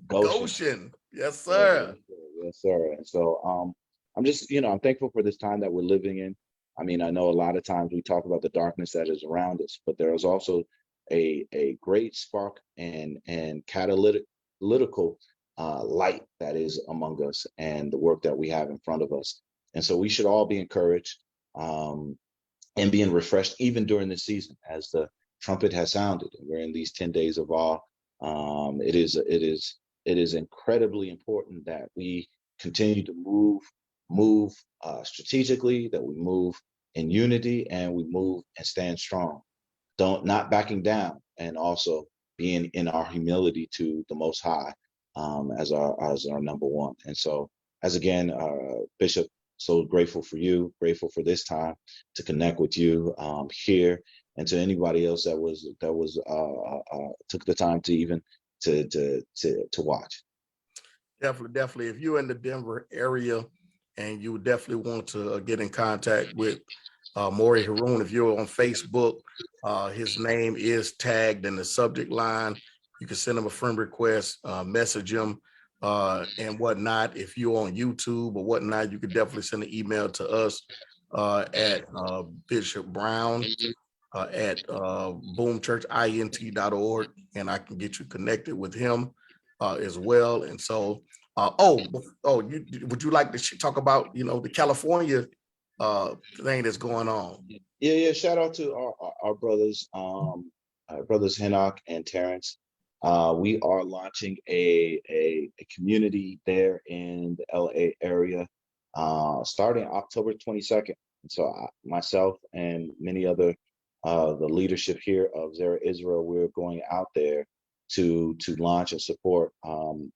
Goshen. Yes, sir. Yes, sir. And so I'm just, I'm thankful for this time that we're living in. I mean, I know a lot of times we talk about the darkness that is around us, but there is also a great spark and catalytical light that is among us, and the work that we have in front of us. And so we should all be encouraged and being refreshed even during this season, as the trumpet has sounded. We're in these 10 days of awe. It is incredibly important that we continue to move strategically, that we move in unity, and we move and stand strong. Not backing down, and also being in our humility to the Most High as our number one. And so, as again, Bishop, so grateful for you, grateful for this time to connect with you here, and to anybody else that was took the time to even to watch. Definitely. If you're in the Denver area and you definitely want to get in contact with Moreh Haroun, if you're on Facebook, his name is tagged in the subject line. You can send him a friend request, message him, and whatnot. If you're on YouTube or whatnot, you can definitely send an email to us at Bishop Brown at boomchurchint.org, and I can get you connected with him as well. And so, would you like to talk about the California thing that's going on? Yeah. Shout out to our brothers, brothers Henoch and Terrence. We are launching a community there in the LA area, starting October 22nd. And so myself and many other the leadership here of Zera Israel, we're going out there to launch and support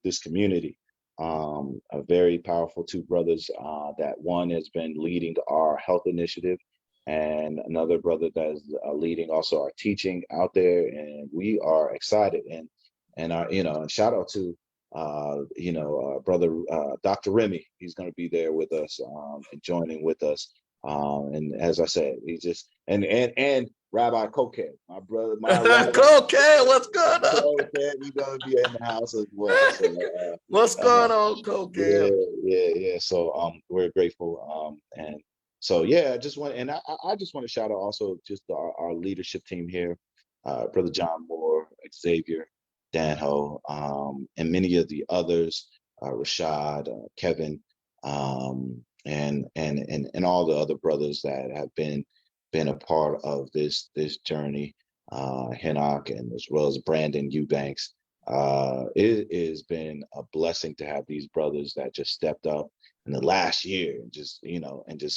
this community. A very powerful two brothers. That one has been leading our health initiative, and another brother that is leading also our teaching out there. And we are excited. And our, and shout out to brother Dr. Remy. He's going to be there with us and joining with us. And as I said, he just and Rabbi Koked, my brother, my rabbi. Koked, what's going on? Koked, he's gonna be in the house as well. So, what's going on, Koked? Yeah. So we're grateful. And so I just want to shout out also just our leadership team here, Brother John Moore, Xavier, Danho, and many of the others, Rashad, Kevin, and all the other brothers that have been a part of this journey, Hinnock, and as well as Brandon Eubanks. It has been a blessing to have these brothers that just stepped up in the last year, and just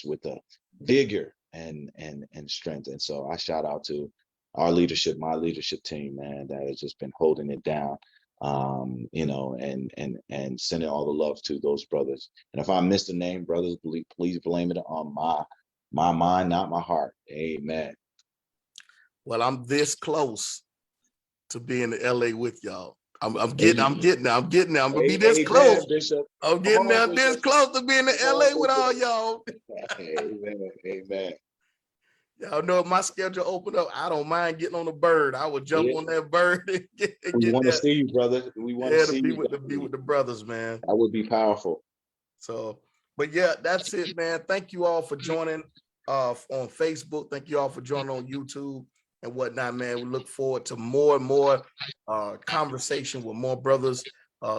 with the vigor and strength. And so I shout out to our leadership, my leadership team, man, that has just been holding it down. And sending all the love to those brothers. And if I missed a name, brothers, please blame it on my mind, not my heart. Amen. Well, I'm this close to being in LA with y'all. I'm getting there. I'm gonna be this close. Bishop. I'm getting there this close to being in LA with all y'all. Amen. Y'all know if my schedule open up, I don't mind getting on a bird. I would jump on that bird and we want to see you, brother. We want to see you. Be with the brothers, man. That would be powerful. So, but yeah, that's it, man. Thank you all for joining on Facebook. Thank you all for joining on YouTube and whatnot, man. We look forward to more and more conversation with more brothers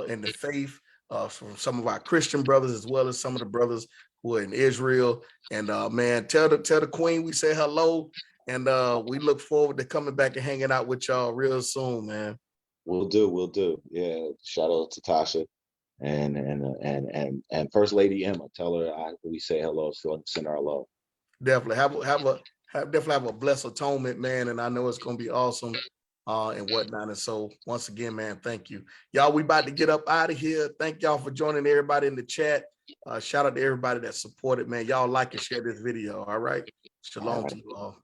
in the faith, from some of our Christian brothers, as well as some of the brothers who are in Israel. And man, tell the queen we say hello, and we look forward to coming back and hanging out with y'all real soon, man. We'll do. Yeah, shout out to Tasha and First Lady Emma. Tell her we say hello. So send her love. Definitely have a blessed atonement, man. And I know it's gonna be awesome and whatnot. And so once again, man, thank you. Y'all, we about to get up out of here. Thank y'all for joining everybody in the chat. Shout out to everybody that supported, man. Y'all like and share this video. All right. Shalom to you all.